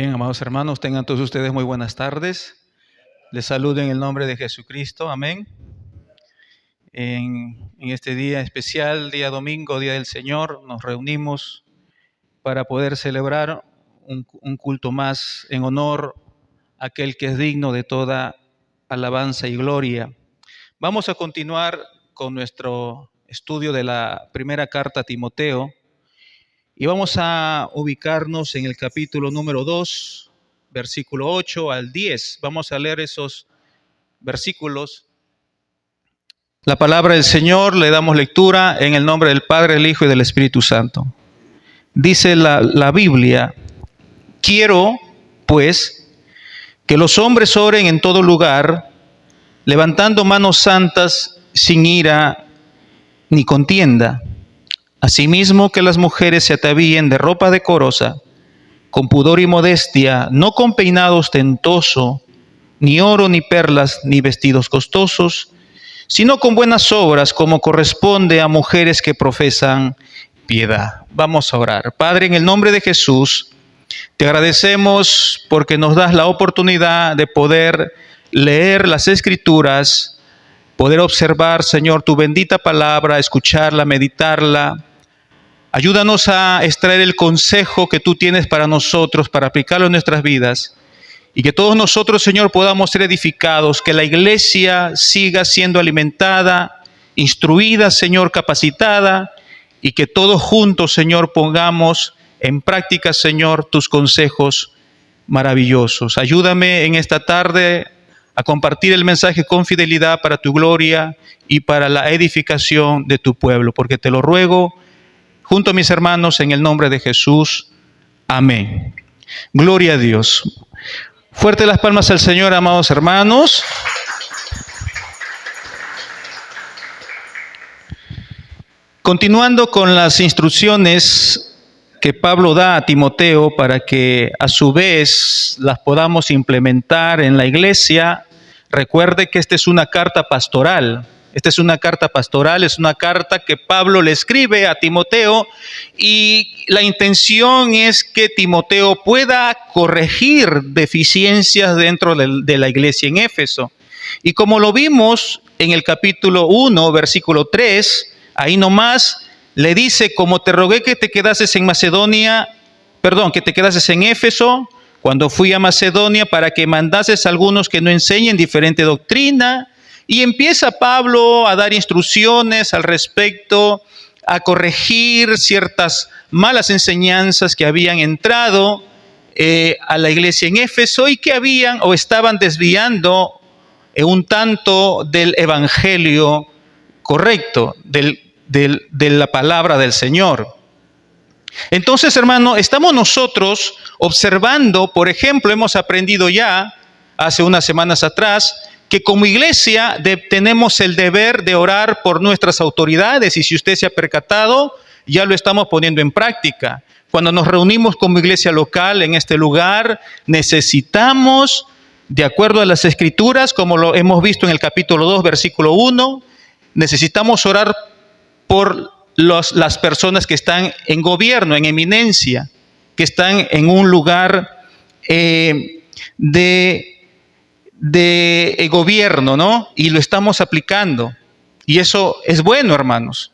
Bien, amados hermanos, tengan todos ustedes muy buenas tardes. Les saludo en el nombre de Jesucristo, amén. En este día especial, día domingo, día del Señor, nos reunimos para poder celebrar un culto más en honor a aquel que es digno de toda alabanza y gloria. Vamos a continuar con nuestro estudio de la primera carta a Timoteo y vamos a ubicarnos en el capítulo número 2, versículo 8 al 10. Vamos a leer esos versículos. La palabra del Señor, le damos lectura en el nombre del Padre, del Hijo y del Espíritu Santo. Dice la Biblia: quiero, pues, que los hombres oren en todo lugar, levantando manos santas, sin ira ni contienda. Asimismo, que las mujeres se atavíen de ropa decorosa, con pudor y modestia, no con peinado ostentoso, ni oro, ni perlas, ni vestidos costosos, sino con buenas obras, como corresponde a mujeres que profesan piedad. Vamos a orar. Padre, en el nombre de Jesús, te agradecemos porque nos das la oportunidad de poder leer las Escrituras, poder observar, Señor, tu bendita palabra, escucharla, meditarla. Ayúdanos a extraer el consejo que tú tienes para nosotros, para aplicarlo en nuestras vidas. Y que todos nosotros, Señor, podamos ser edificados, que la iglesia siga siendo alimentada, instruida, Señor, capacitada, y que todos juntos, Señor, pongamos en práctica, Señor, tus consejos maravillosos. Ayúdame en esta tarde a compartir el mensaje con fidelidad para tu gloria y para la edificación de tu pueblo, porque te lo ruego junto a mis hermanos en el nombre de Jesús. Amén. Gloria a Dios. Fuerte las palmas al Señor, amados hermanos. Continuando con las instrucciones que Pablo da a Timoteo para que a su vez las podamos implementar en la iglesia, recuerde que esta es una carta pastoral. Esta es una carta pastoral, es una carta que Pablo le escribe a Timoteo y la intención es que Timoteo pueda corregir deficiencias dentro de la iglesia en Éfeso. Y como lo vimos en el capítulo 1, versículo 3, ahí nomás le dice: como te rogué que te quedases en que te quedases en Éfeso, cuando fui a Macedonia, para que mandases a algunos que no enseñen diferente doctrina. Y empieza Pablo a dar instrucciones al respecto, a corregir ciertas malas enseñanzas que habían entrado a la iglesia en Éfeso y que habían o estaban desviando un tanto del evangelio correcto, de la palabra del Señor. Entonces, hermano, estamos nosotros observando, por ejemplo, hemos aprendido ya hace unas semanas atrás, que como iglesia tenemos el deber de orar por nuestras autoridades, y si usted se ha percatado, ya lo estamos poniendo en práctica. Cuando nos reunimos como iglesia local en este lugar, necesitamos, de acuerdo a las Escrituras, como lo hemos visto en el capítulo 2, versículo 1, necesitamos orar por las personas que están en gobierno, en eminencia, que están en un lugar de gobierno, ¿no? Y lo estamos aplicando. Y eso es bueno, hermanos.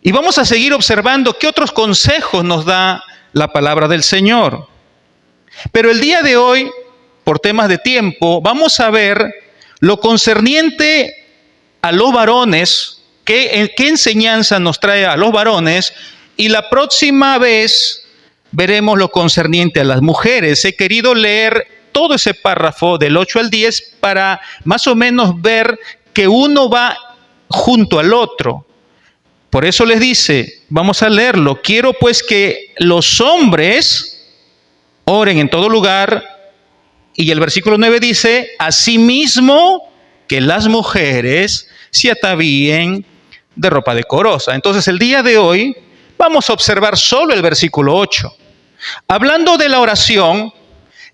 Y vamos a seguir observando qué otros consejos nos da la palabra del Señor. Pero el día de hoy, por temas de tiempo, vamos a ver lo concerniente a los varones, qué enseñanza nos trae a los varones, y la próxima vez veremos lo concerniente a las mujeres. He querido leer todo ese párrafo del 8 al 10 para más o menos ver que uno va junto al otro. Por eso les dice, vamos a leerlo: quiero pues que los hombres oren en todo lugar. Y el versículo 9 dice: asimismo que las mujeres se atavíen de ropa decorosa. Entonces el día de hoy vamos a observar solo el versículo 8. Hablando de la oración,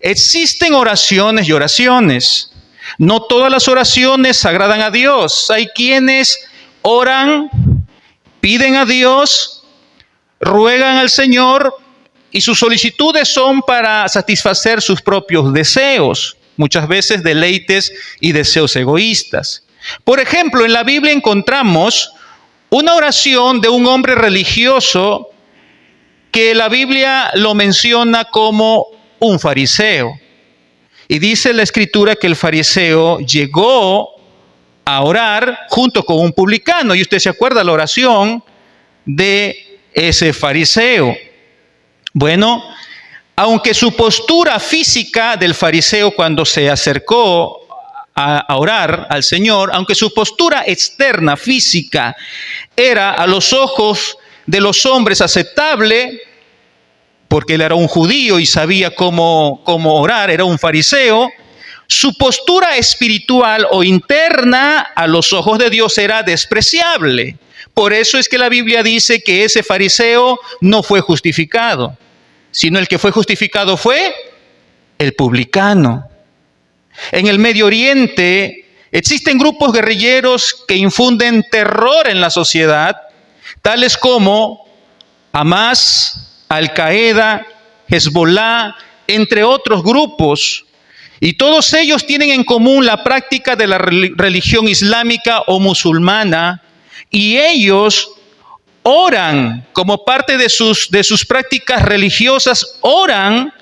existen oraciones y oraciones. No todas las oraciones agradan a Dios. Hay quienes oran, piden a Dios, ruegan al Señor y sus solicitudes son para satisfacer sus propios deseos, muchas veces deleites y deseos egoístas. Por ejemplo, en la Biblia encontramos una oración de un hombre religioso que la Biblia lo menciona como un fariseo. Y dice la Escritura que el fariseo llegó a orar junto con un publicano. Y usted se acuerda la oración de ese fariseo. Bueno, aunque su postura física del fariseo cuando se acercó a orar al Señor, aunque su postura externa, física, era a los ojos de los hombres aceptable, porque él era un judío y sabía cómo orar, era un fariseo, su postura espiritual o interna a los ojos de Dios era despreciable. Por eso es que la Biblia dice que ese fariseo no fue justificado, sino el que fue justificado fue el publicano. En el Medio Oriente existen grupos guerrilleros que infunden terror en la sociedad, tales como Hamas, Al-Qaeda, Hezbollah, entre otros grupos. Y todos ellos tienen en común la práctica de la religión islámica o musulmana, y ellos oran como parte de sus prácticas religiosas, oran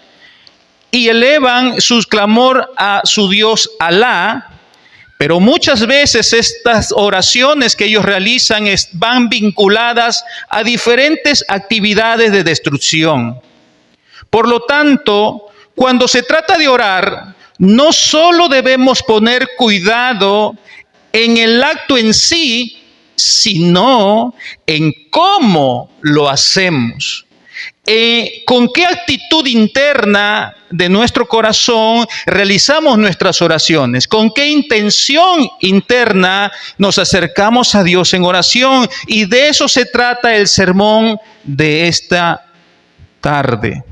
y elevan su clamor a su Dios Alá, pero muchas veces estas oraciones que ellos realizan van vinculadas a diferentes actividades de destrucción. Por lo tanto, cuando se trata de orar, no solo debemos poner cuidado en el acto en sí, sino en cómo lo hacemos. ¿Con qué actitud interna de nuestro corazón realizamos nuestras oraciones? ¿Con qué intención interna nos acercamos a Dios en oración? Y de eso se trata el sermón de esta tarde.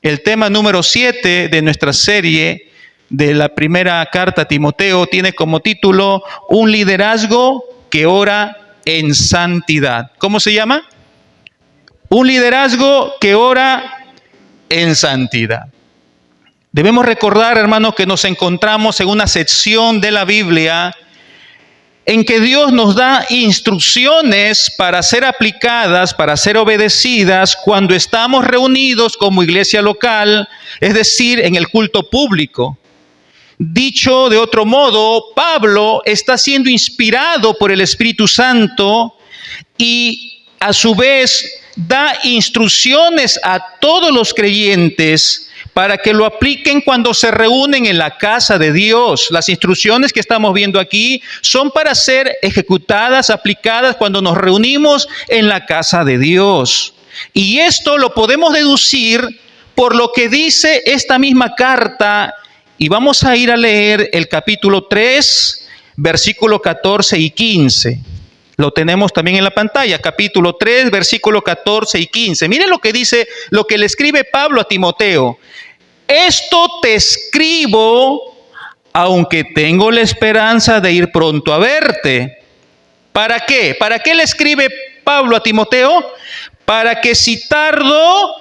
El tema número 7 de nuestra serie de la primera carta a Timoteo tiene como título Un liderazgo que ora en santidad. ¿Cómo se llama? Un liderazgo que ora en santidad. Debemos recordar, hermanos, que nos encontramos en una sección de la Biblia en que Dios nos da instrucciones para ser aplicadas, para ser obedecidas cuando estamos reunidos como iglesia local, es decir, en el culto público. Dicho de otro modo, Pablo está siendo inspirado por el Espíritu Santo y a su vez da instrucciones a todos los creyentes para que lo apliquen cuando se reúnen en la casa de Dios. Las instrucciones que estamos viendo aquí son para ser ejecutadas, aplicadas cuando nos reunimos en la casa de Dios. Y esto lo podemos deducir por lo que dice esta misma carta. Y vamos a ir a leer el capítulo 3, versículo 14 y 15. Lo tenemos también en la pantalla, capítulo 3, versículo 14 y 15. Miren lo que dice, lo que le escribe Pablo a Timoteo. Esto te escribo, aunque tengo la esperanza de ir pronto a verte. ¿Para qué? ¿Para qué le escribe Pablo a Timoteo? Para que si tardo,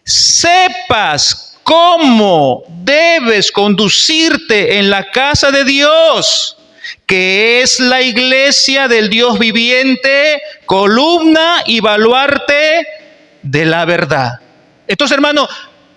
sepas cómo debes conducirte en la casa de Dios, que es la iglesia del Dios viviente, columna y baluarte de la verdad. Entonces, hermano,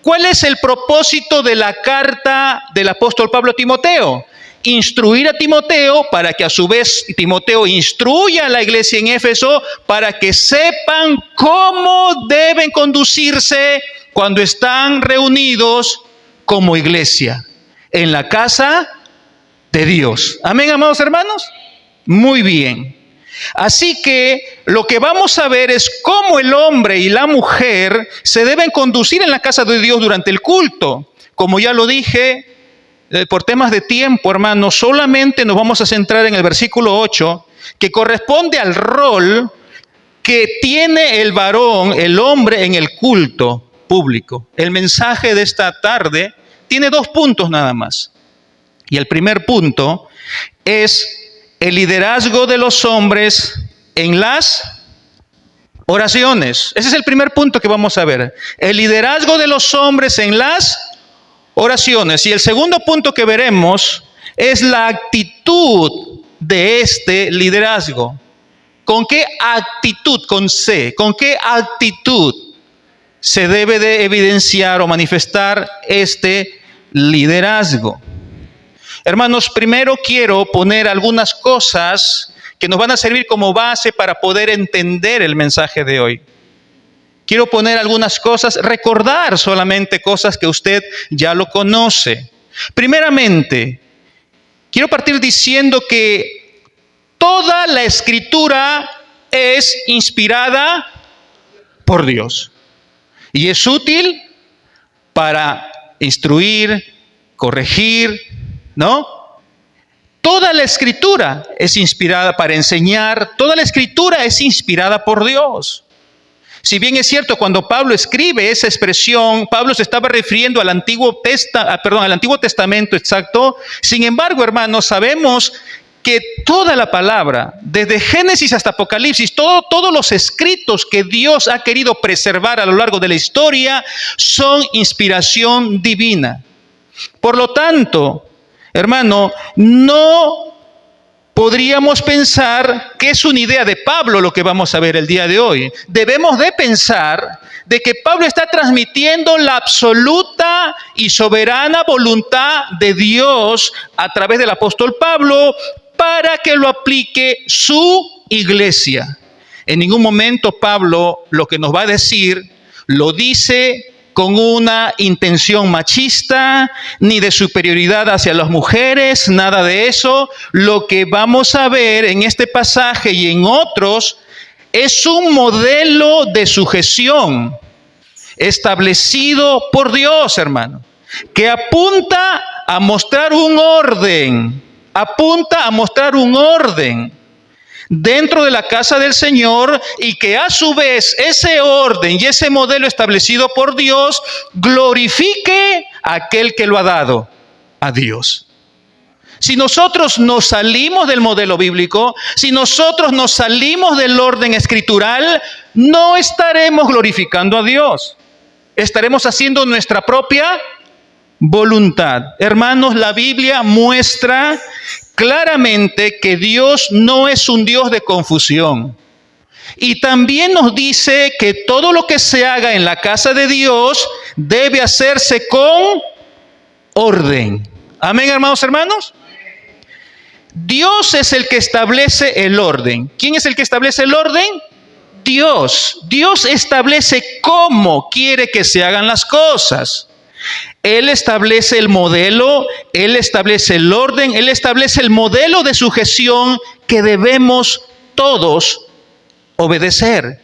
¿cuál es el propósito de la carta del apóstol Pablo a Timoteo? Instruir a Timoteo para que a su vez Timoteo instruya a la iglesia en Éfeso para que sepan cómo deben conducirse cuando están reunidos como iglesia en la casa de Dios. Amén, amados hermanos. Muy bien. Así que lo que vamos a ver es cómo el hombre y la mujer se deben conducir en la casa de Dios durante el culto. Como ya lo dije, por temas de tiempo, hermanos, solamente nos vamos a centrar en el versículo 8, que corresponde al rol que tiene el varón, el hombre, en el culto público. El mensaje de esta tarde tiene 2 puntos nada más. Y el primer punto es el liderazgo de los hombres en las oraciones. Ese es el primer punto que vamos a ver. El liderazgo de los hombres en las oraciones. Y el segundo punto que veremos es la actitud de este liderazgo. ¿Con qué actitud, con C, con qué actitud se debe de evidenciar o manifestar este liderazgo? Hermanos, primero quiero poner algunas cosas que nos van a servir como base para poder entender el mensaje de hoy. Quiero poner algunas cosas, recordar solamente cosas que usted ya lo conoce. Primeramente, quiero partir diciendo que toda la Escritura es inspirada por Dios y es útil para instruir, corregir, ¿no? Toda la Escritura es inspirada para enseñar, toda la Escritura es inspirada por Dios. Si bien es cierto, cuando Pablo escribe esa expresión, Pablo se estaba refiriendo al Antiguo Testamento, exacto. Sin embargo, hermanos, sabemos que toda la palabra, desde Génesis hasta Apocalipsis, todos los escritos que Dios ha querido preservar a lo largo de la historia son inspiración divina. Por lo tanto, hermano, no podríamos pensar que es una idea de Pablo lo que vamos a ver el día de hoy. Debemos de pensar de que Pablo está transmitiendo la absoluta y soberana voluntad de Dios a través del apóstol Pablo para que lo aplique su iglesia. En ningún momento Pablo lo que nos va a decir lo dice con una intención machista, ni de superioridad hacia las mujeres, nada de eso. Lo que vamos a ver en este pasaje y en otros es un modelo de sujeción establecido por Dios, hermano, que apunta a mostrar un orden, dentro de la casa del Señor, y que a su vez ese orden y ese modelo establecido por Dios glorifique a aquel que lo ha dado, a Dios. Si nosotros nos salimos del modelo bíblico, si nosotros nos salimos del orden escritural, no estaremos glorificando a Dios. Estaremos haciendo nuestra propia voluntad. Hermanos, la Biblia muestra claramente que Dios no es un Dios de confusión. Y también nos dice que todo lo que se haga en la casa de Dios debe hacerse con orden. Amén, hermanos. Dios es el que establece el orden. ¿Quién es el que establece el orden? Dios. Dios establece cómo quiere que se hagan las cosas. Él establece el modelo, Él establece el orden, Él establece el modelo de sujeción que debemos todos obedecer.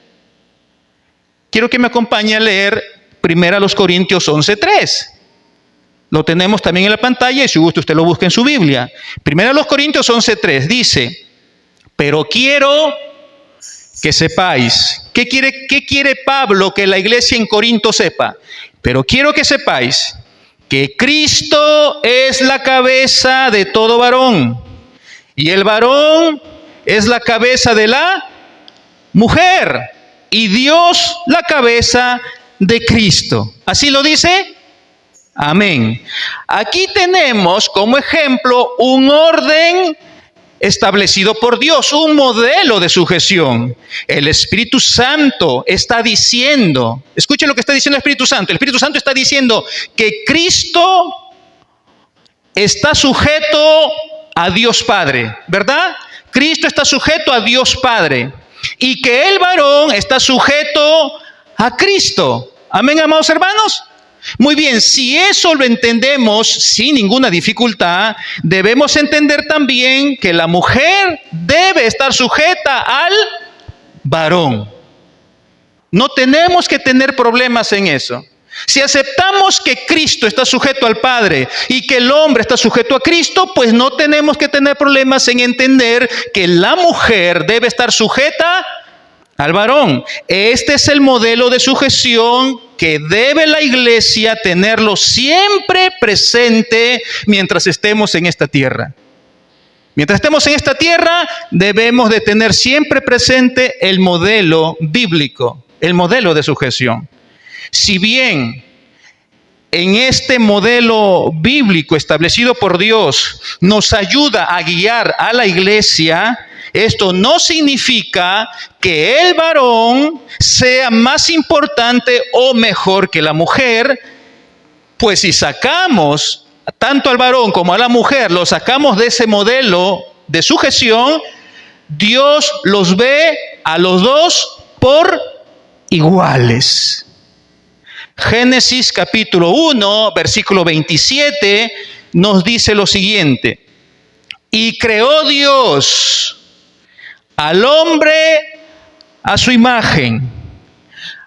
Quiero que me acompañe a leer 1 Corintios 11:3. Lo tenemos también en la pantalla y si gusta usted lo busca en su Biblia. 1 Corintios 11:3 dice: pero quiero que sepáis. ¿Qué quiere Pablo que la iglesia en Corinto sepa? Pero quiero que sepáis que Cristo es la cabeza de todo varón, y el varón es la cabeza de la mujer, y Dios la cabeza de Cristo. ¿Así lo dice? Amén. Aquí tenemos como ejemplo un orden establecido por Dios, un modelo de sujeción. El Espíritu Santo está diciendo, escuchen lo que está diciendo el Espíritu Santo. El Espíritu Santo está diciendo que Cristo está sujeto a Dios Padre, ¿verdad? Cristo está sujeto a Dios Padre y que el varón está sujeto a Cristo. Amén, amados hermanos. Muy bien, si eso lo entendemos sin ninguna dificultad, debemos entender también que la mujer debe estar sujeta al varón. No tenemos que tener problemas en eso. Si aceptamos que Cristo está sujeto al Padre y que el hombre está sujeto a Cristo, pues no tenemos que tener problemas en entender que la mujer debe estar sujeta al varón. Este es el modelo de sujeción que debe la iglesia tenerlo siempre presente mientras estemos en esta tierra. Mientras estemos en esta tierra, debemos de tener siempre presente el modelo bíblico, el modelo de sujeción. Si bien en este modelo bíblico establecido por Dios nos ayuda a guiar a la iglesia, esto no significa que el varón sea más importante o mejor que la mujer, pues si sacamos tanto al varón como a la mujer, lo sacamos de ese modelo de sujeción, Dios los ve a los dos por iguales. Génesis capítulo 1, versículo 27, nos dice lo siguiente: y creó Dios al hombre a su imagen.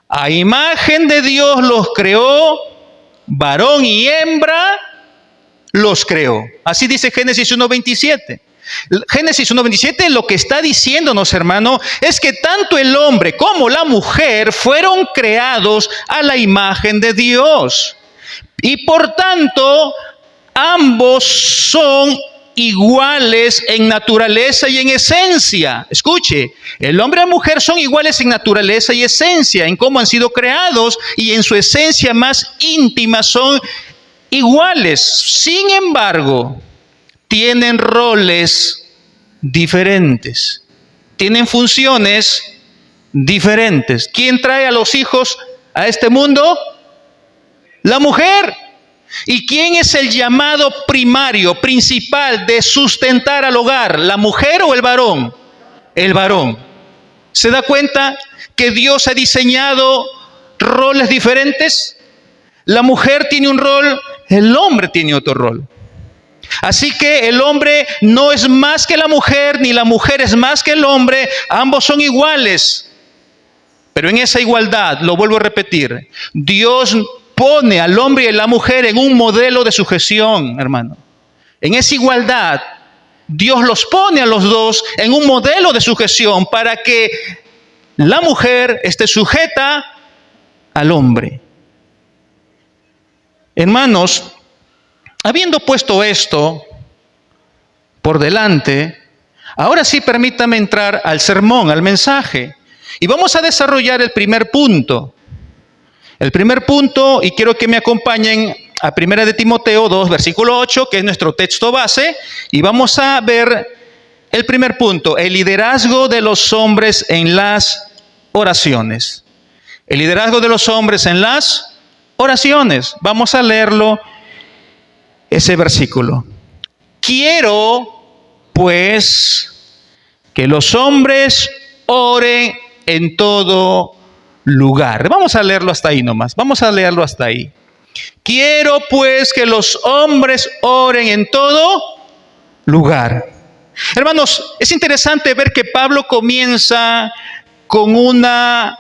A imagen de Dios los creó, varón y hembra los creó. Así dice Génesis 1:27. Génesis 1:27 lo que está diciéndonos, hermano, es que tanto el hombre como la mujer fueron creados a la imagen de Dios. Y por tanto, ambos son iguales en naturaleza y en esencia. Escuche, el hombre y la mujer son iguales en naturaleza y esencia, en cómo han sido creados, y en su esencia más íntima son iguales. Sin embargo, tienen roles diferentes, tienen funciones diferentes. ¿Quién trae a los hijos a este mundo? La mujer. ¿Y quién es el llamado primario, principal de sustentar al hogar? ¿La mujer o el varón? El varón. ¿Se da cuenta que Dios ha diseñado roles diferentes? La mujer tiene un rol, el hombre tiene otro rol. Así que el hombre no es más que la mujer, ni la mujer es más que el hombre. Ambos son iguales. Pero en esa igualdad, lo vuelvo a repetir, Dios pone al hombre y a la mujer en un modelo de sujeción, hermano. En esa igualdad, Dios los pone a los dos en un modelo de sujeción para que la mujer esté sujeta al hombre. Hermanos, habiendo puesto esto por delante, ahora sí permítame entrar al sermón, al mensaje. Y vamos a desarrollar el primer punto. El primer punto, y quiero que me acompañen a 1 de Timoteo 2, versículo 8, que es nuestro texto base, y vamos a ver el primer punto, el liderazgo de los hombres en las oraciones. El liderazgo de los hombres en las oraciones. Vamos a leerlo, ese versículo. Quiero, pues, que los hombres oren en todo lugar. Vamos a leerlo hasta ahí nomás. Vamos a leerlo hasta ahí. Quiero pues que los hombres oren en todo lugar. Hermanos, es interesante ver que Pablo comienza con una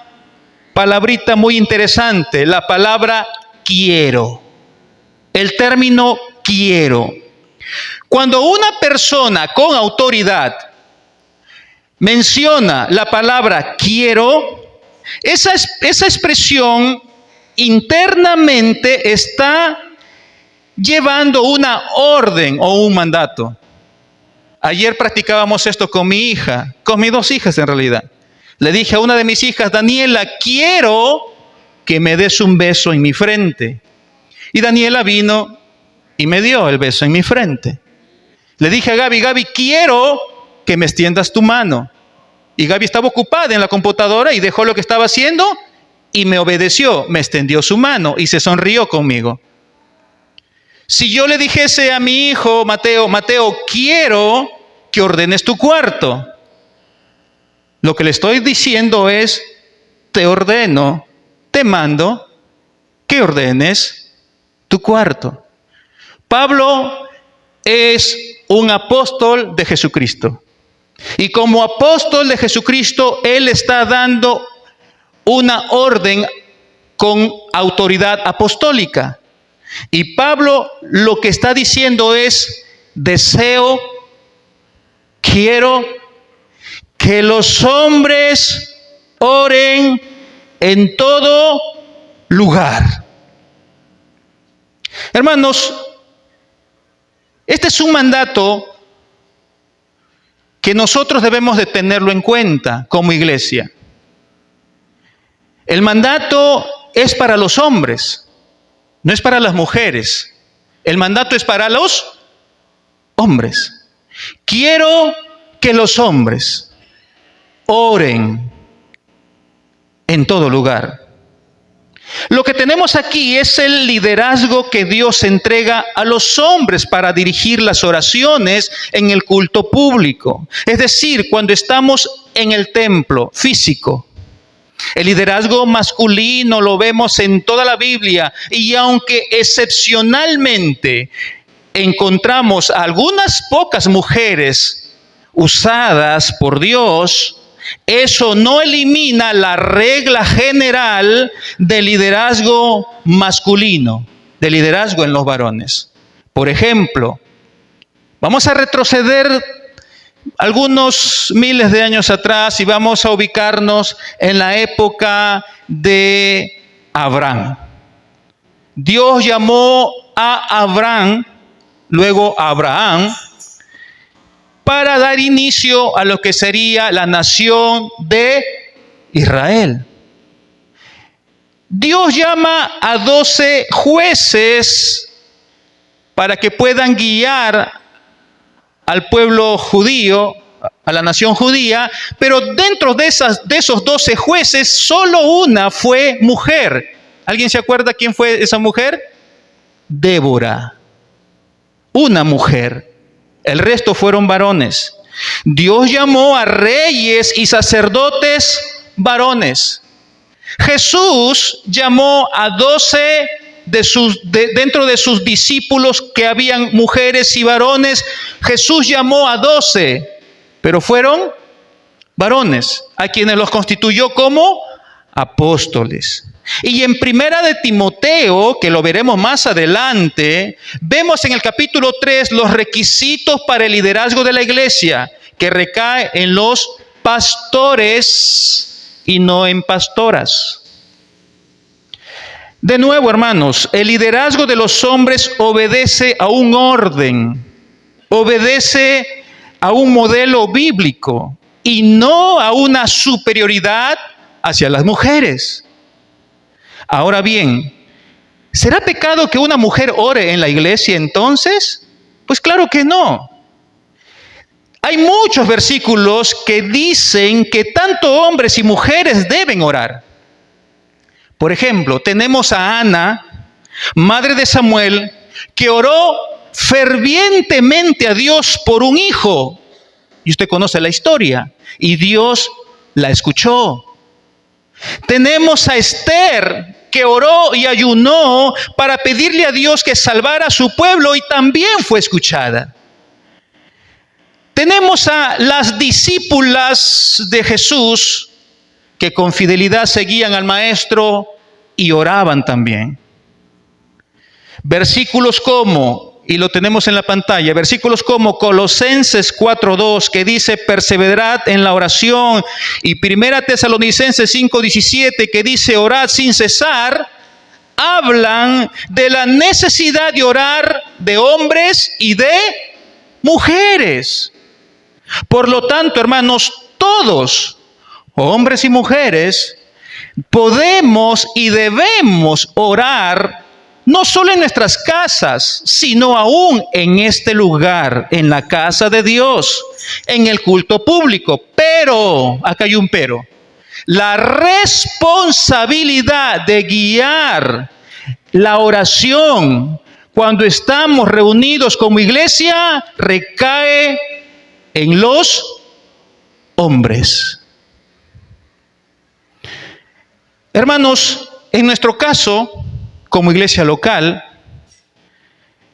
palabrita muy interesante, la palabra quiero. El término quiero. Cuando una persona con autoridad menciona la palabra quiero, esa expresión internamente está llevando una orden o un mandato. Ayer practicábamos esto con mi hija, con mis dos hijas en realidad. Le dije a una de mis hijas, Daniela, quiero que me des un beso en mi frente. Y Daniela vino y me dio el beso en mi frente. Le dije a Gaby, Gaby, quiero que me extiendas tu mano. Y Gaby estaba ocupada en la computadora y dejó lo que estaba haciendo y me obedeció, me extendió su mano y se sonrió conmigo. Si yo le dijese a mi hijo Mateo, Mateo, quiero que ordenes tu cuarto, lo que le estoy diciendo es, te ordeno, te mando que ordenes tu cuarto. Pablo es un apóstol de Jesucristo. Y como apóstol de Jesucristo, él está dando una orden con autoridad apostólica. Y Pablo lo que está diciendo es, deseo, quiero que los hombres oren en todo lugar. Hermanos, este es un mandato que nosotros debemos de tenerlo en cuenta como iglesia. El mandato es para los hombres, no es para las mujeres. El mandato es para los hombres. Quiero que los hombres oren en todo lugar. Lo que tenemos aquí es el liderazgo que Dios entrega a los hombres para dirigir las oraciones en el culto público. Es decir, cuando estamos en el templo físico. El liderazgo masculino lo vemos en toda la Biblia, y aunque excepcionalmente encontramos a algunas pocas mujeres usadas por Dios, eso no elimina la regla general del liderazgo masculino, del liderazgo en los varones. Por ejemplo, vamos a retroceder algunos miles de años atrás y vamos a ubicarnos en la época de Abraham. Dios llamó a Abraham, luego a Abraham, para dar inicio a lo que sería la nación de Israel. Dios llama a 12 jueces para que puedan guiar al pueblo judío, a la nación judía, pero dentro de esos 12 jueces, solo una fue mujer. ¿Alguien se acuerda quién fue esa mujer? Débora. Una mujer. El resto fueron varones. Dios llamó a reyes y sacerdotes varones. Jesús llamó a 12 dentro de sus discípulos, que habían mujeres y varones. Jesús llamó a 12, pero fueron varones, a quienes los constituyó como apóstoles. Y en Primera de Timoteo, que lo veremos más adelante, vemos en el capítulo 3 los requisitos para el liderazgo de la iglesia, que recae en los pastores y no en pastoras. De nuevo, hermanos, el liderazgo de los hombres obedece a un orden, obedece a un modelo bíblico y no a una superioridad hacia las mujeres. Ahora bien, ¿será pecado que una mujer ore en la iglesia entonces? Pues claro que no. Hay muchos versículos que dicen que tanto hombres y mujeres deben orar. Por ejemplo, tenemos a Ana, madre de Samuel, que oró fervientemente a Dios por un hijo. Y usted conoce la historia. Y Dios la escuchó. Tenemos a Esther, que oró y ayunó para pedirle a Dios que salvara a su pueblo, y también fue escuchada. Tenemos a las discípulas de Jesús, que con fidelidad seguían al maestro y oraban también. Versículos como, y lo tenemos en la pantalla, versículos como Colosenses 4:2, que dice perseverad en la oración, y Primera Tesalonicenses 5:17, que dice orad sin cesar, hablan de la necesidad de orar de hombres y de mujeres. Por lo tanto, hermanos, todos, hombres y mujeres, podemos y debemos orar, no solo en nuestras casas, sino aún en este lugar, en la casa de Dios, en el culto público. Pero, acá hay un pero, la responsabilidad de guiar la oración cuando estamos reunidos como iglesia recae en los hombres. Hermanos, en nuestro caso, como iglesia local,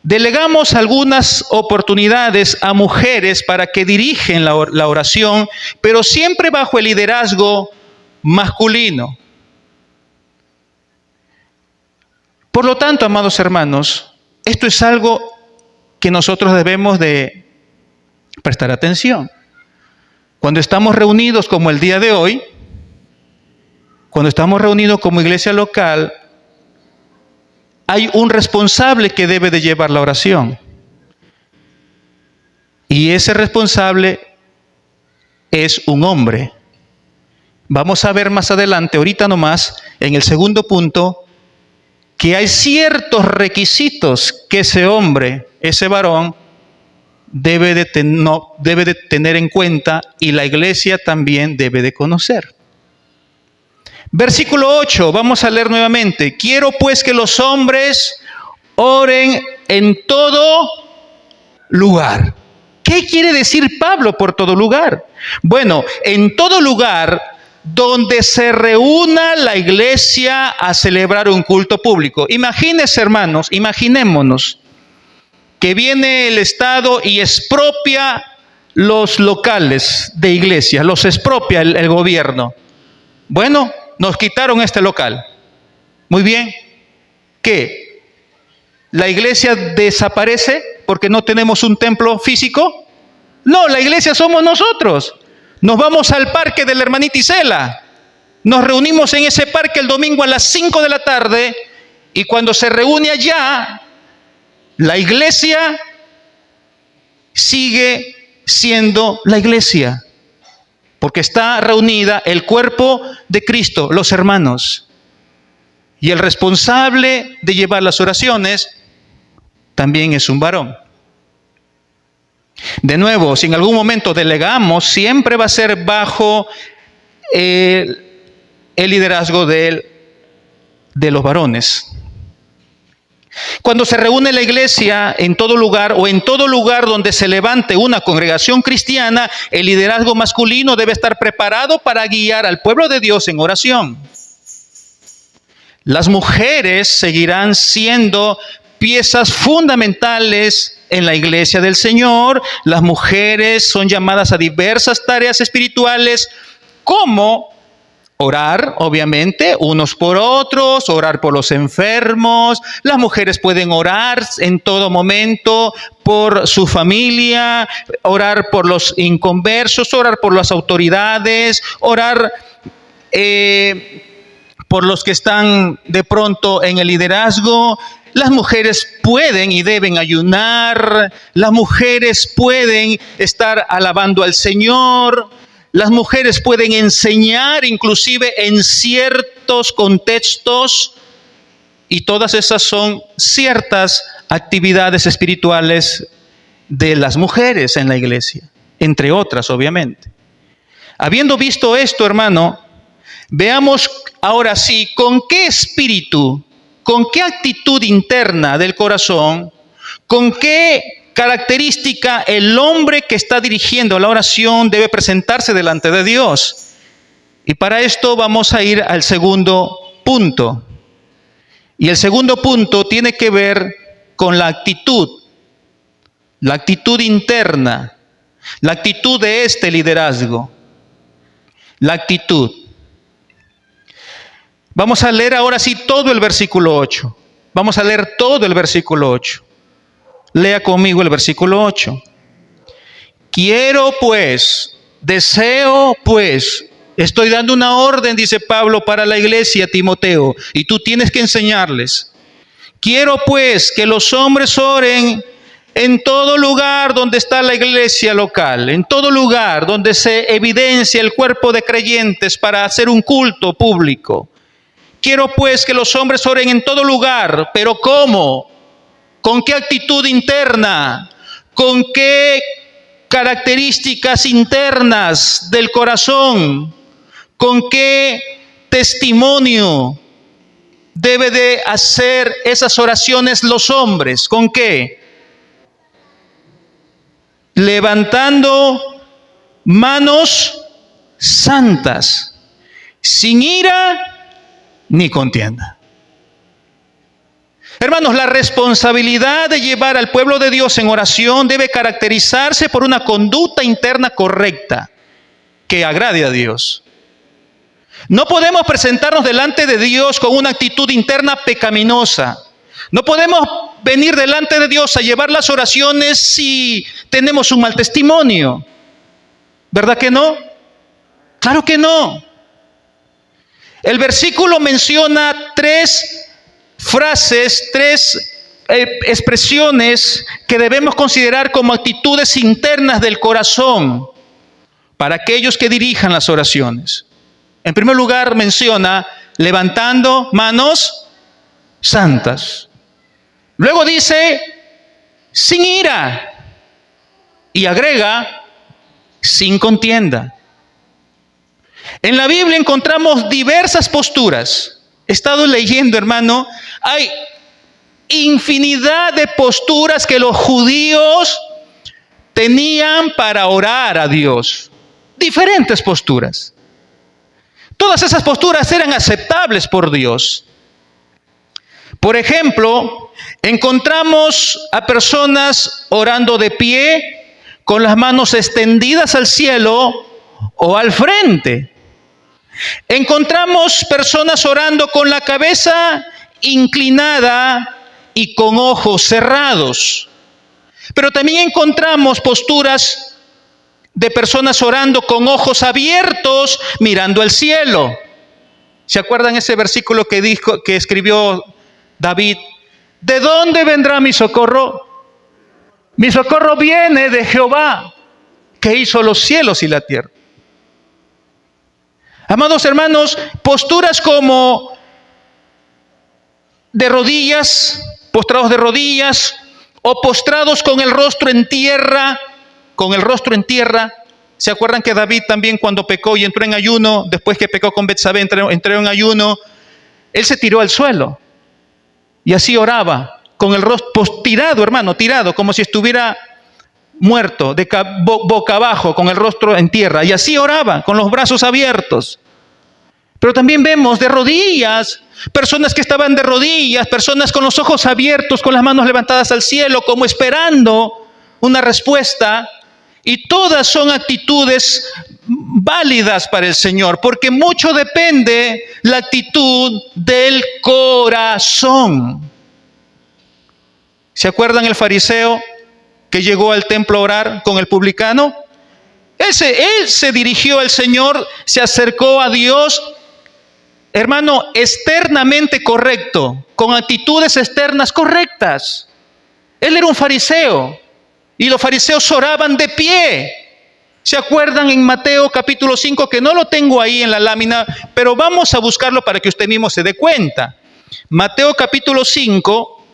delegamos algunas oportunidades a mujeres para que dirigen la oración, pero siempre bajo el liderazgo masculino. Por lo tanto, amados hermanos, esto es algo que nosotros debemos de prestar atención. Cuando estamos reunidos como el día de hoy, cuando estamos reunidos como iglesia local, hay un responsable que debe de llevar la oración. Y ese responsable es un hombre. Vamos a ver más adelante, ahorita nomás, en el segundo punto, que hay ciertos requisitos que ese hombre, ese varón, debe de tener en cuenta y la iglesia también debe de conocer. Versículo 8, vamos a leer nuevamente. Quiero pues que los hombres oren en todo lugar. ¿Qué quiere decir Pablo por todo lugar? Bueno, en todo lugar donde se reúna la iglesia a celebrar un culto público. Imagínense, hermanos, imaginémonos que viene el Estado y expropia los locales de iglesia, los expropia el gobierno. Bueno, nos quitaron este local. Muy bien. ¿Qué? ¿La iglesia desaparece porque no tenemos un templo físico? No, la iglesia somos nosotros. Nos vamos al parque de la hermanita Isela. Nos reunimos en ese parque el domingo a las 5 de la tarde y cuando se reúne allá, la iglesia sigue siendo la iglesia, porque está reunida el cuerpo de Cristo, los hermanos. Y el responsable de llevar las oraciones también es un varón. De nuevo, si en algún momento delegamos, siempre va a ser bajo el liderazgo de los varones. Cuando se reúne la iglesia en todo lugar o en todo lugar donde se levante una congregación cristiana, el liderazgo masculino debe estar preparado para guiar al pueblo de Dios en oración. Las mujeres seguirán siendo piezas fundamentales en la iglesia del Señor. Las mujeres son llamadas a diversas tareas espirituales, como orar, obviamente, unos por otros, orar por los enfermos. Las mujeres pueden orar en todo momento por su familia, orar por los inconversos, orar por las autoridades, orar por los que están de pronto en el liderazgo. Las mujeres pueden y deben ayunar, las mujeres pueden estar alabando al Señor, las mujeres pueden enseñar inclusive en ciertos contextos, y todas esas son ciertas actividades espirituales de las mujeres en la iglesia, entre otras obviamente. Habiendo visto esto, hermano, veamos ahora sí con qué espíritu, con qué actitud interna del corazón, con qué característica el hombre que está dirigiendo la oración debe presentarse delante de Dios. Y para esto vamos a ir al segundo punto. Y el segundo punto tiene que ver con la actitud interna, la actitud de este liderazgo, la actitud. Vamos a leer ahora sí todo el versículo 8. Vamos a leer todo el versículo 8. Lea conmigo el versículo 8. Quiero pues, deseo pues, estoy dando una orden, dice Pablo, para la iglesia, Timoteo, y tú tienes que enseñarles. Quiero pues que los hombres oren en todo lugar donde está la iglesia local, en todo lugar donde se evidencia el cuerpo de creyentes para hacer un culto público. Quiero pues que los hombres oren en todo lugar, pero ¿cómo? ¿Con qué actitud interna? ¿Con qué características internas del corazón? ¿Con qué testimonio debe de hacer esas oraciones los hombres? ¿Con qué? Levantando manos santas, sin ira ni contienda. Hermanos, la responsabilidad de llevar al pueblo de Dios en oración debe caracterizarse por una conducta interna correcta que agrade a Dios. No podemos presentarnos delante de Dios con una actitud interna pecaminosa. No podemos venir delante de Dios a llevar las oraciones si tenemos un mal testimonio. ¿Verdad que no? Claro que no. El versículo menciona tres frases, tres expresiones que debemos considerar como actitudes internas del corazón. para aquellos que dirijan las oraciones. En primer lugar menciona levantando manos santas. Luego dice sin ira y agrega sin contienda. En la Biblia encontramos diversas posturas. He estado leyendo, hermano, hay infinidad de posturas que los judíos tenían para orar a Dios. Diferentes posturas. Todas esas posturas eran aceptables por Dios. Por ejemplo, encontramos a personas orando de pie, con las manos extendidas al cielo o al frente. Encontramos personas orando con la cabeza inclinada y con ojos cerrados. Pero también encontramos posturas de personas orando con ojos abiertos, mirando al cielo. ¿Se acuerdan ese versículo que escribió David? ¿De dónde vendrá mi socorro? Mi socorro viene de Jehová, que hizo los cielos y la tierra. Amados hermanos, posturas como de rodillas, postrados de rodillas, o postrados con el rostro en tierra, ¿Se acuerdan que David también cuando pecó y entró en ayuno, después que pecó con Betsabé, entró en ayuno, él se tiró al suelo y así oraba, con el rostro tirado, hermano, tirado, como si estuviera muerto, boca abajo, con el rostro en tierra, y así oraba, con los brazos abiertos. Pero también vemos de rodillas, personas que estaban de rodillas, personas con los ojos abiertos, con las manos levantadas al cielo, como esperando una respuesta. Y todas son actitudes válidas para el Señor, porque mucho depende la actitud del corazón. ¿Se acuerdan el fariseo que llegó al templo a orar con el publicano? Él se dirigió al Señor, se acercó a Dios, hermano, externamente correcto, con actitudes externas correctas. Él era un fariseo y los fariseos oraban de pie. ¿Se acuerdan en Mateo capítulo 5? Que no lo tengo ahí en la lámina, pero vamos a buscarlo para que usted mismo se dé cuenta. Mateo capítulo 5,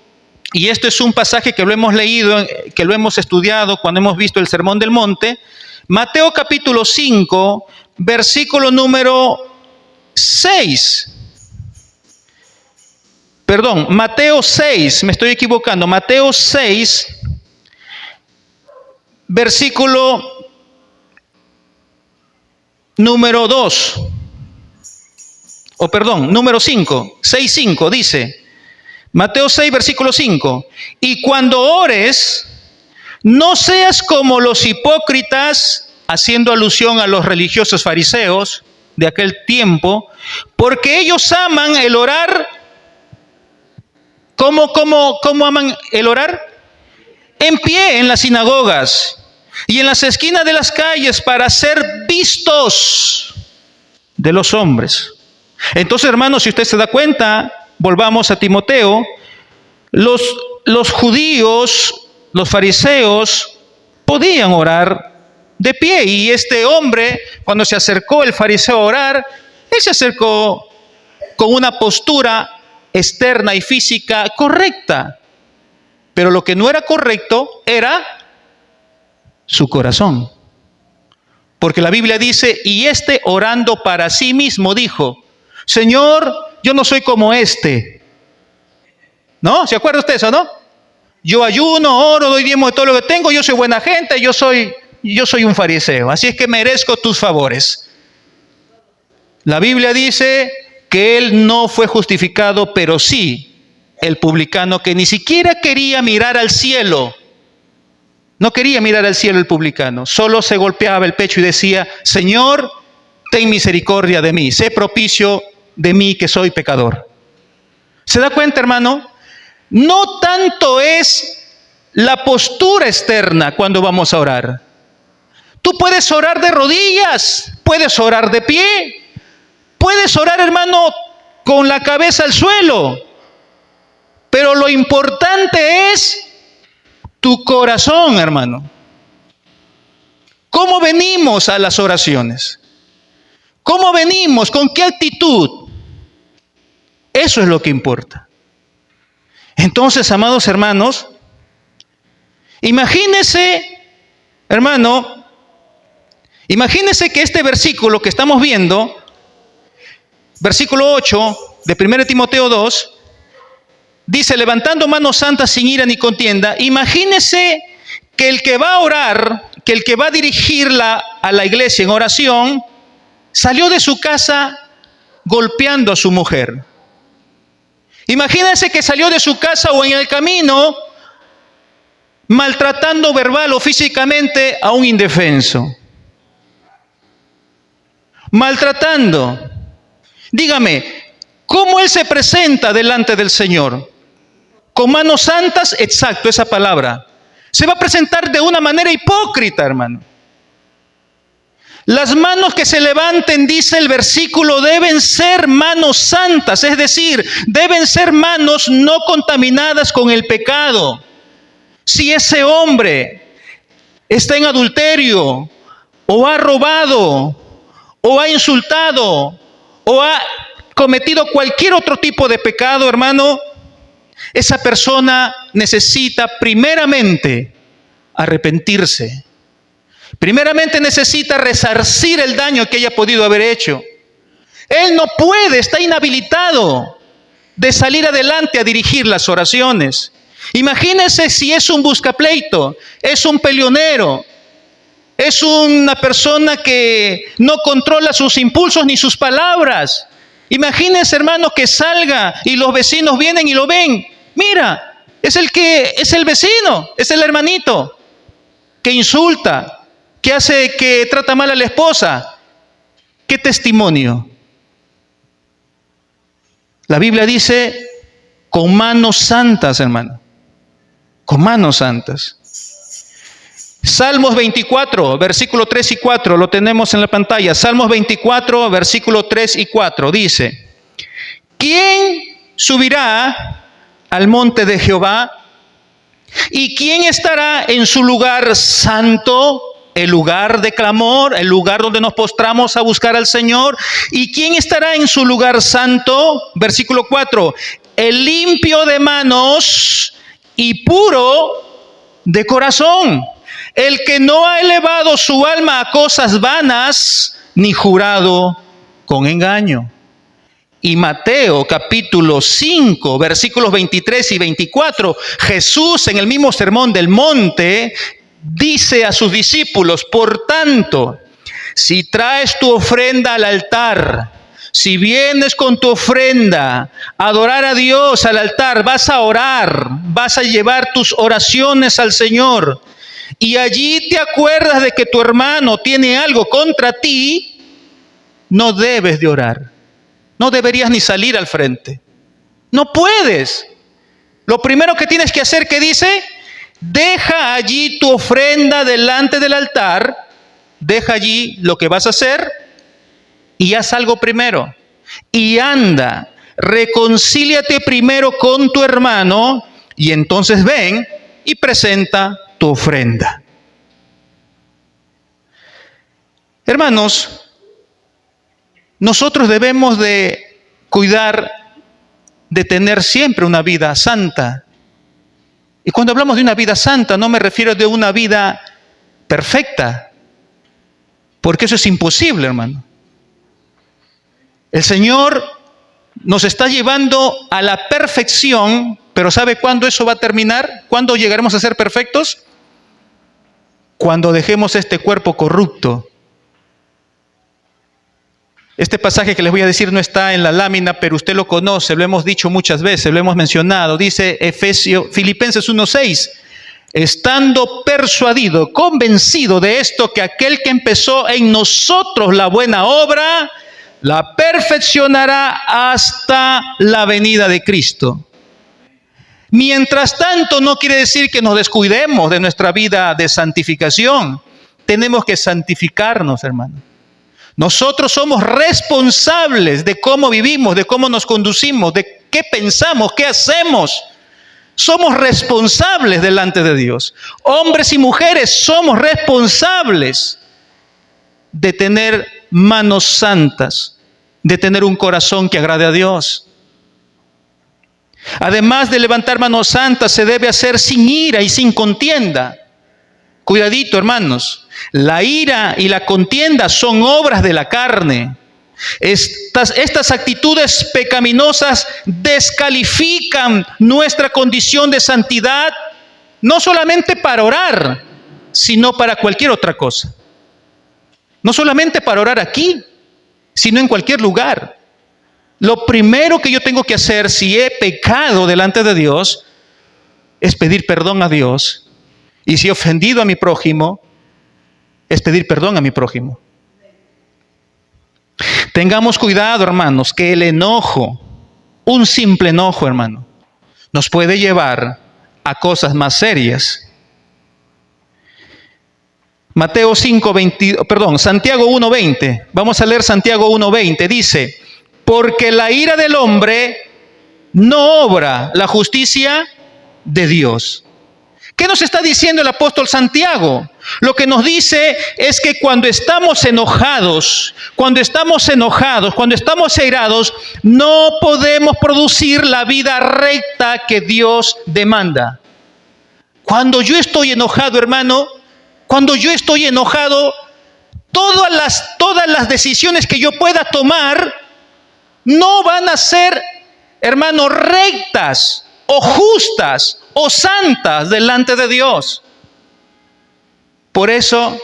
y este es un pasaje que lo hemos leído, que lo hemos estudiado cuando hemos visto el Sermón del Monte. Mateo capítulo 5, versículo número 6. Perdón, Mateo 6, me estoy equivocando. Mateo 6, versículo número 2. Número 5. 6:5 dice. Mateo 6, versículo 5. Y cuando ores, no seas como los hipócritas, haciendo alusión a los religiosos fariseos de aquel tiempo, porque ellos aman el orar. ¿Cómo aman el orar? En pie en las sinagogas y en las esquinas de las calles para ser vistos de los hombres. Entonces, hermanos, si usted se da cuenta, volvamos a Timoteo, los judíos, los fariseos, podían orar de pie. Y este hombre, cuando se acercó el fariseo a orar, él se acercó con una postura externa y física correcta. Pero lo que no era correcto era su corazón. Porque la Biblia dice, y este orando para sí mismo dijo, Señor, yo no soy como este. ¿No? ¿Se acuerda usted eso, no? Yo ayuno, oro, doy diezmo de todo lo que tengo, yo soy buena gente, yo soy un fariseo, así es que merezco tus favores. La Biblia dice que él no fue justificado, pero sí el publicano que ni siquiera quería mirar al cielo. No quería mirar al cielo el publicano, solo se golpeaba el pecho y decía, Señor, ten misericordia de mí, sé propicio de mí que soy pecador. ¿Se da cuenta, hermano? No tanto es la postura externa cuando vamos a orar. Tú puedes orar de rodillas, puedes orar de pie, puedes orar, hermano, con la cabeza al suelo. Pero lo importante es tu corazón, hermano. ¿Cómo venimos a las oraciones? ¿Cómo venimos? ¿Con qué actitud? Eso es lo que importa. Entonces, amados hermanos, imagínese que este versículo que estamos viendo, versículo 8 de 1 Timoteo 2, dice, levantando manos santas sin ira ni contienda. Imagínese que el que va a orar, que el que va a dirigirla a la iglesia en oración, salió de su casa golpeando a su mujer. Imagínense que salió de su casa o en el camino maltratando verbal o físicamente a un indefenso. Maltratando. Dígame, ¿cómo él se presenta delante del Señor? ¿Con manos santas? Exacto, esa palabra. Se va a presentar de una manera hipócrita, hermano. Las manos que se levanten, dice el versículo, deben ser manos santas, es decir, deben ser manos no contaminadas con el pecado. Si ese hombre está en adulterio, o ha robado, o ha insultado, o ha cometido cualquier otro tipo de pecado, hermano, esa persona necesita primeramente arrepentirse. Primeramente necesita resarcir el daño que haya podido haber hecho. Él no puede, está inhabilitado de salir adelante a dirigir las oraciones. Imagínense si es un buscapleito, es un peleonero, es una persona que no controla sus impulsos ni sus palabras. Imagínense, hermano, que salga y los vecinos vienen y lo ven. Mira, es el vecino, es el hermanito que insulta, que trata mal a la esposa. ¿Qué testimonio? La Biblia dice, con manos santas, hermano. Con manos santas. Salmos 24, versículo 3 y 4, lo tenemos en la pantalla. Salmos 24, versículo 3 y 4, dice, ¿quién subirá al monte de Jehová? ¿Y quién estará en su lugar santo? El lugar de clamor, el lugar donde nos postramos a buscar al Señor. ¿Y quién estará en su lugar santo? Versículo 4, el limpio de manos y puro de corazón, el que no ha elevado su alma a cosas vanas, ni jurado con engaño. Y Mateo capítulo 5, versículos 23 y 24, Jesús en el mismo sermón del monte dice a sus discípulos, por tanto, si traes tu ofrenda al altar, si vienes con tu ofrenda a adorar a Dios al altar, vas a orar, vas a llevar tus oraciones al Señor, y allí te acuerdas de que tu hermano tiene algo contra ti, no debes de orar. No deberías ni salir al frente. No puedes. Lo primero que tienes que hacer, ¿qué dice? Deja allí tu ofrenda delante del altar, deja allí lo que vas a hacer y haz algo primero. Y anda, reconcíliate primero con tu hermano y entonces ven y presenta tu ofrenda. Hermanos, nosotros debemos de cuidar de tener siempre una vida santa. Y cuando hablamos de una vida santa, no me refiero de una vida perfecta, porque eso es imposible, hermano. El Señor nos está llevando a la perfección, pero ¿sabe cuándo eso va a terminar? ¿Cuándo llegaremos a ser perfectos? Cuando dejemos este cuerpo corrupto. Este pasaje que les voy a decir no está en la lámina, pero usted lo conoce, lo hemos dicho muchas veces, lo hemos mencionado. Dice Filipenses 1:6, estando persuadido, convencido de esto, que aquel que empezó en nosotros la buena obra, la perfeccionará hasta la venida de Cristo. Mientras tanto, no quiere decir que nos descuidemos de nuestra vida de santificación. Tenemos que santificarnos, hermano. Nosotros somos responsables de cómo vivimos, de cómo nos conducimos, de qué pensamos, qué hacemos. Somos responsables delante de Dios. Hombres y mujeres somos responsables. de tener manos santas, de tener un corazón que agrade a Dios. Además de levantar manos santas, se debe hacer sin ira y sin contienda. Cuidadito, hermanos. La ira y la contienda son obras de la carne. Estas actitudes pecaminosas descalifican nuestra condición de santidad, no solamente para orar, sino para cualquier otra cosa. No solamente para orar aquí, sino en cualquier lugar. Lo primero que yo tengo que hacer si he pecado delante de Dios es pedir perdón a Dios. Y si he ofendido a mi prójimo, es pedir perdón a mi prójimo. Tengamos cuidado, hermanos, que el enojo, un simple enojo, hermano, nos puede llevar a cosas más serias. Santiago 1:20. Vamos a leer Santiago 1:20. Dice, porque la ira del hombre no obra la justicia de Dios. ¿Qué nos está diciendo el apóstol Santiago? Lo que nos dice es que cuando estamos enojados, cuando estamos airados, no podemos producir la vida recta que Dios demanda. Cuando yo estoy enojado, hermano, todas las decisiones que yo pueda tomar no van a ser, hermano, rectas o justas o santas delante de Dios. Por eso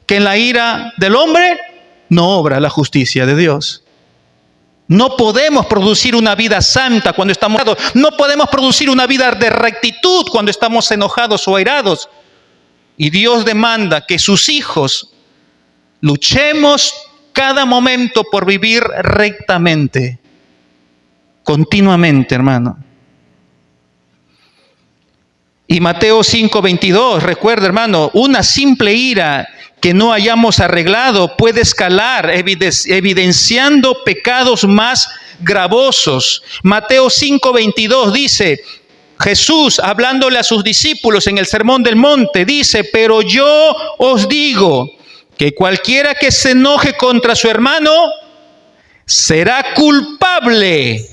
que en la ira del hombre no obra la justicia de Dios. No podemos producir una vida santa cuando estamos enojados. No podemos producir una vida de rectitud cuando estamos enojados o airados. Y Dios demanda que sus hijos luchemos cada momento por vivir rectamente. Continuamente, hermano. Y Mateo 5:22, recuerda, hermano, una simple ira que no hayamos arreglado puede escalar, evidenciando pecados más gravosos. Mateo 5:22 dice, Jesús, hablándole a sus discípulos en el Sermón del Monte, dice, pero yo os digo que cualquiera que se enoje contra su hermano será culpable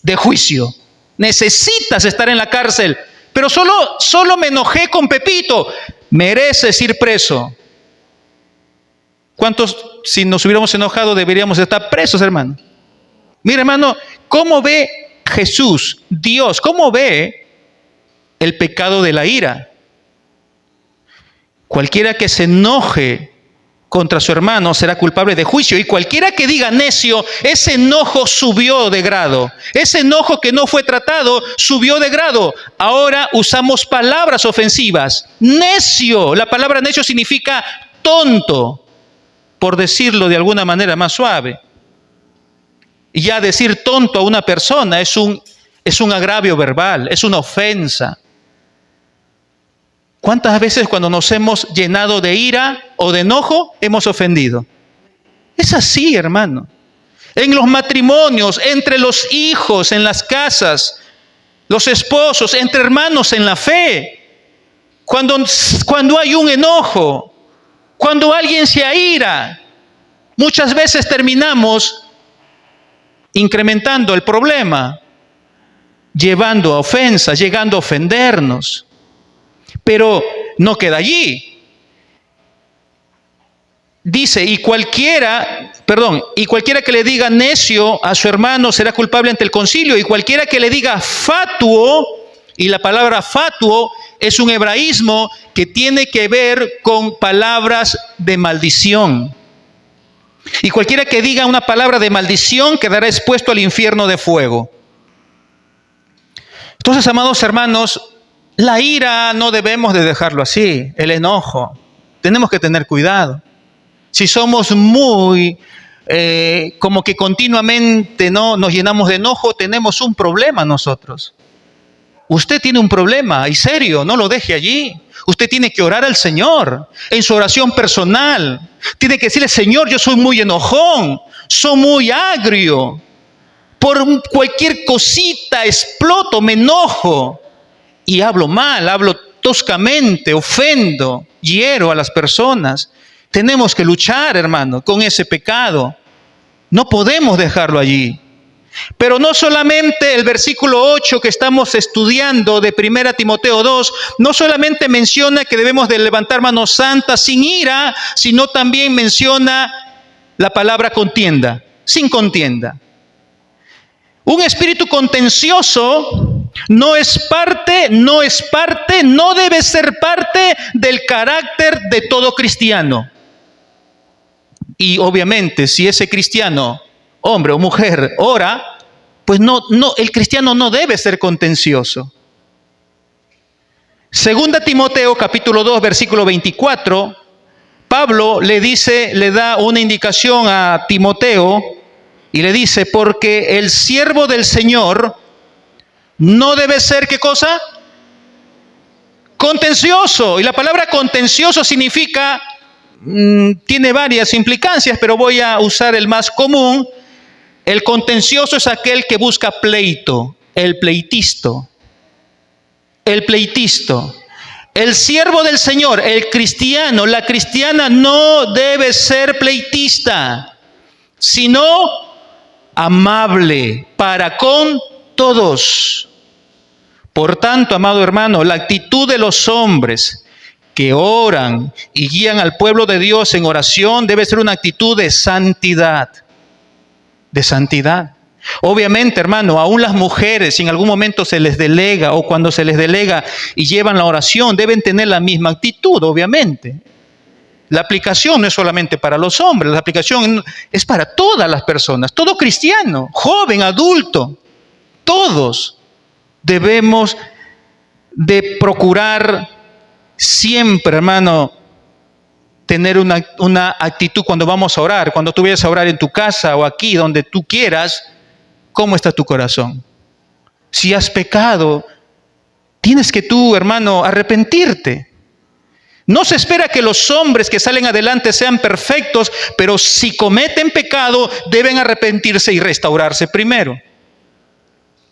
de juicio. Necesitas estar en la cárcel. Pero solo me enojé con Pepito. Mereces ir preso. ¿Cuántos, si nos hubiéramos enojado, deberíamos estar presos, hermano? Mira, hermano, ¿cómo ve Jesús, Dios, cómo ve el pecado de la ira? Cualquiera que se enoje contra su hermano será culpable de juicio. Y cualquiera que diga necio, ese enojo subió de grado. Ese enojo que no fue tratado subió de grado. Ahora usamos palabras ofensivas. Necio, la palabra necio significa tonto, por decirlo de alguna manera más suave. Y ya decir tonto a una persona es un agravio verbal, es una ofensa. ¿Cuántas veces cuando nos hemos llenado de ira o de enojo hemos ofendido? Es así, hermano. En los matrimonios, entre los hijos, en las casas, los esposos, entre hermanos en la fe. Cuando hay un enojo, cuando alguien se aira, muchas veces terminamos incrementando el problema, llevando a ofensas, llegando a ofendernos. Pero no queda allí. Dice, y cualquiera que le diga necio a su hermano será culpable ante el concilio, y cualquiera que le diga fatuo, y la palabra fatuo es un hebraísmo que tiene que ver con palabras de maldición. Y cualquiera que diga una palabra de maldición quedará expuesto al infierno de fuego. Entonces, amados hermanos, la ira no debemos de dejarlo así, el enojo. Tenemos que tener cuidado. Si somos muy, como que continuamente no nos llenamos de enojo, tenemos un problema nosotros. Usted tiene un problema, y serio, no lo deje allí. Usted tiene que orar al Señor en su oración personal. Tiene que decirle, Señor, yo soy muy enojón, soy muy agrio. Por cualquier cosita exploto, me enojo. Y hablo mal, hablo toscamente, ofendo, hiero a las personas. Tenemos que luchar, hermano, con ese pecado. No podemos dejarlo allí. Pero no solamente el versículo 8 que estamos estudiando de 1 Timoteo 2, no solamente menciona que debemos de levantar manos santas sin ira, sino también menciona la palabra contienda, sin contienda. Un espíritu contencioso no debe ser parte del carácter de todo cristiano. Y obviamente, si ese cristiano, hombre o mujer, ora, pues el cristiano no debe ser contencioso. Segunda Timoteo capítulo 2, versículo 24, Pablo le da una indicación a Timoteo y le dice, porque el siervo del Señor no debe ser, ¿qué cosa? Contencioso. Y la palabra contencioso significa, tiene varias implicancias, pero voy a usar el más común. El contencioso es aquel que busca pleito, el pleitisto. El pleitisto. El siervo del Señor, el cristiano, la cristiana no debe ser pleitista, sino amable para con todos. Por tanto, amado hermano, la actitud de los hombres que oran y guían al pueblo de Dios en oración debe ser una actitud de santidad. De santidad. Obviamente, hermano, aún las mujeres, si en algún momento se les delega o cuando se les delega y llevan la oración, deben tener la misma actitud, obviamente. La aplicación no es solamente para los hombres, la aplicación es para todas las personas, todo cristiano, joven, adulto, todos debemos de procurar siempre, hermano, tener una actitud cuando vamos a orar, cuando tú vayas a orar en tu casa o aquí, donde tú quieras. ¿Cómo está tu corazón? Si has pecado, tienes que tú, hermano, arrepentirte. No se espera que los hombres que salen adelante sean perfectos, pero si cometen pecado, deben arrepentirse y restaurarse primero.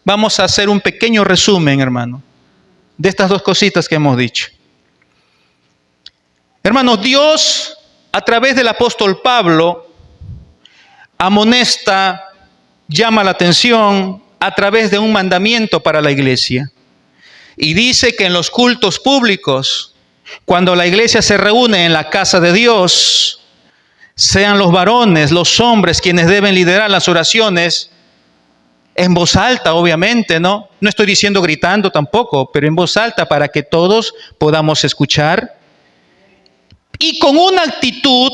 Vamos a hacer un pequeño resumen, hermano, de estas dos cositas que hemos dicho. Hermanos, Dios, a través del apóstol Pablo, amonesta, llama la atención a través de un mandamiento para la iglesia. Y dice que en los cultos públicos, cuando la iglesia se reúne en la casa de Dios, sean los varones, los hombres quienes deben liderar las oraciones, en voz alta, obviamente, ¿no? No estoy diciendo gritando tampoco, pero en voz alta para que todos podamos escuchar. Y con una actitud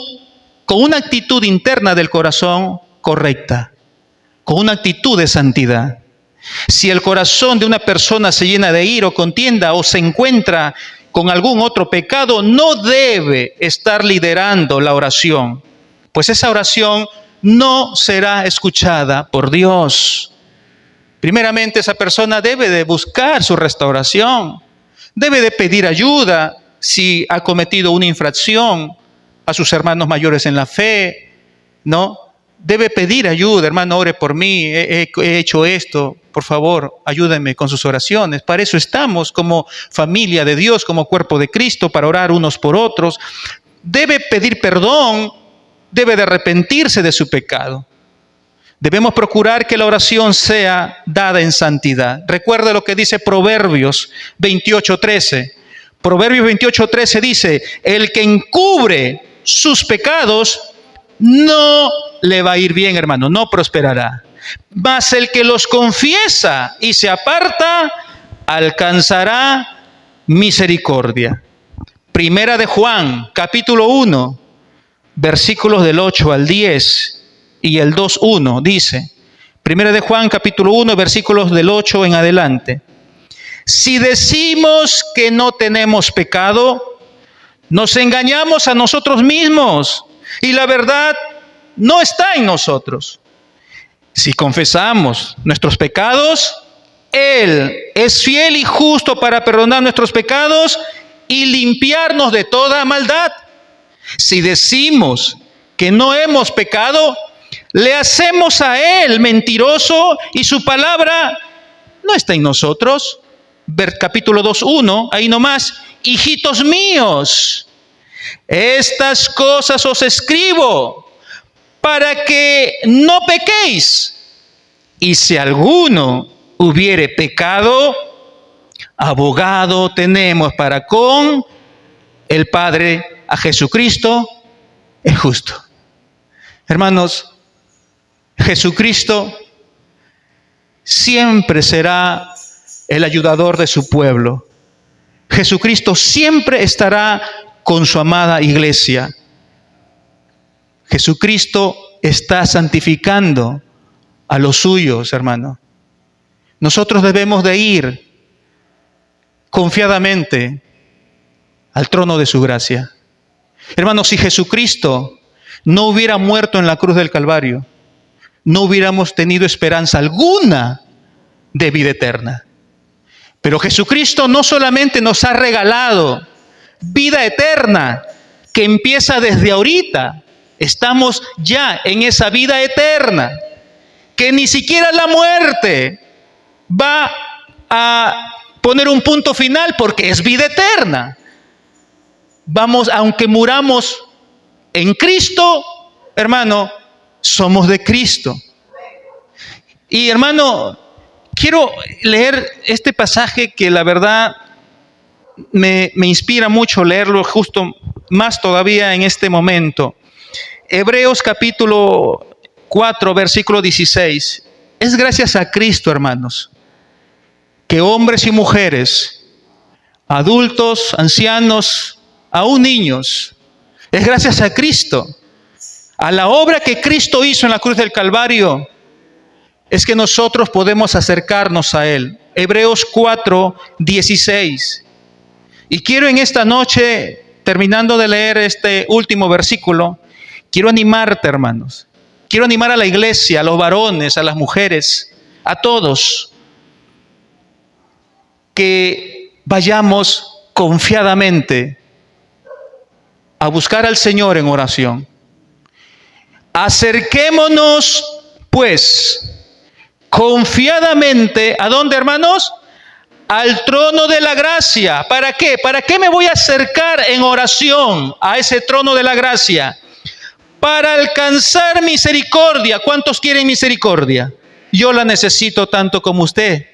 interna del corazón correcta, con una actitud de santidad. Si el corazón de una persona se llena de ira o contienda o se encuentra con algún otro pecado, no debe estar liderando la oración, pues esa oración no será escuchada por Dios. Primeramente, esa persona debe de buscar su restauración, debe de pedir ayuda si ha cometido una infracción a sus hermanos mayores en la fe, ¿no? Debe pedir ayuda, hermano, ore por mí, he hecho esto, por favor, ayúdenme con sus oraciones. Para eso estamos como familia de Dios, como cuerpo de Cristo, para orar unos por otros. Debe pedir perdón, debe de arrepentirse de su pecado. Debemos procurar que la oración sea dada en santidad. Recuerda lo que dice Proverbios 28:13. Proverbios 28:13 dice, el que encubre sus pecados no le va a ir bien, hermano, no prosperará. Mas el que los confiesa y se aparta, alcanzará misericordia. Primera de Juan, capítulo 1, versículos del 8 al 10 y el 2:1 dice, Primera de Juan, capítulo 1, versículos del 8 en adelante. Si decimos que no tenemos pecado, nos engañamos a nosotros mismos y la verdad no está en nosotros. Si confesamos nuestros pecados, Él es fiel y justo para perdonar nuestros pecados y limpiarnos de toda maldad. Si decimos que no hemos pecado, le hacemos a Él mentiroso y su palabra no está en nosotros. Capítulo 2:1, ahí nomás. Hijitos míos, Estas cosas os escribo para que no pequéis. Y si alguno hubiere pecado, abogado tenemos para con el Padre, a Jesucristo, el justo. Hermanos, Jesucristo siempre será el ayudador de su pueblo. Jesucristo siempre estará con su amada iglesia. Jesucristo está santificando a los suyos, hermano. Nosotros debemos de ir confiadamente al trono de su gracia. Hermano, si Jesucristo no hubiera muerto en la cruz del Calvario, no hubiéramos tenido esperanza alguna de vida eterna. Pero Jesucristo no solamente nos ha regalado vida eterna, que empieza desde ahorita. Estamos ya en esa vida eterna, que ni siquiera la muerte va a poner un punto final, porque es vida eterna. Vamos, aunque muramos en Cristo, hermano, somos de Cristo. Y hermano, quiero leer este pasaje que la verdad me inspira mucho leerlo, justo más todavía en este momento. Hebreos capítulo 4, versículo 16. Es gracias a Cristo, hermanos, que hombres y mujeres, adultos, ancianos, aún niños, es gracias a Cristo, a la obra que Cristo hizo en la cruz del Calvario, es que nosotros podemos acercarnos a Él. Hebreos 4, 16. Y quiero en esta noche, terminando de leer este último versículo, quiero animarte, hermanos. Quiero animar a la iglesia, a los varones, a las mujeres, a todos, que vayamos confiadamente a buscar al Señor en oración. Acerquémonos, pues, confiadamente, ¿a dónde, hermanos? Al trono de la gracia. ¿Para qué? ¿Para qué me voy a acercar en oración a ese trono de la gracia? Para alcanzar misericordia. ¿Cuántos quieren misericordia? Yo la necesito tanto como usted.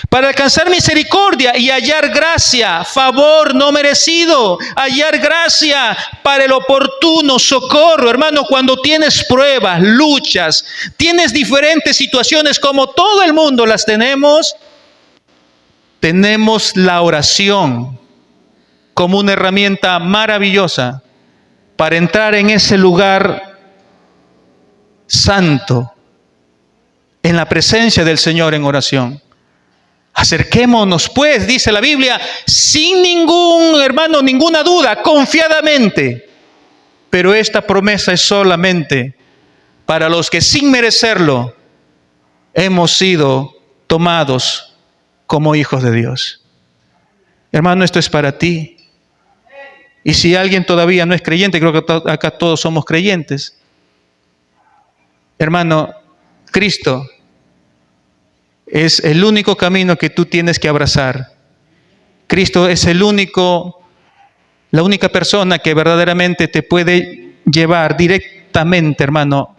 Para alcanzar misericordia y hallar gracia, favor no merecido, hallar gracia para el oportuno socorro. Hermano, cuando tienes pruebas, luchas, tienes diferentes situaciones como todo el mundo las tenemos, tenemos la oración como una herramienta maravillosa para entrar en ese lugar santo, en la presencia del Señor en oración. Acerquémonos, pues, dice la Biblia, sin ninguna duda, confiadamente. Pero esta promesa es solamente para los que sin merecerlo hemos sido tomados como hijos de Dios. Hermano, esto es para ti. Y si alguien todavía no es creyente, creo que acá todos somos creyentes. Hermano, Cristo es el único camino que tú tienes que abrazar. Cristo es la única persona que verdaderamente te puede llevar directamente, hermano,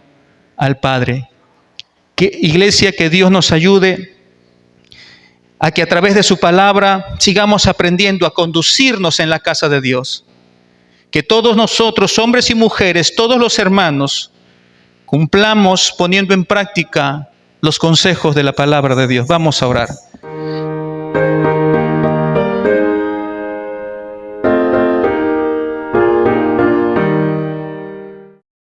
al Padre. Iglesia, que Dios nos ayude a que a través de su palabra sigamos aprendiendo a conducirnos en la casa de Dios. Que todos nosotros, hombres y mujeres, todos los hermanos, cumplamos poniendo en práctica los consejos de la palabra de Dios. Vamos a orar.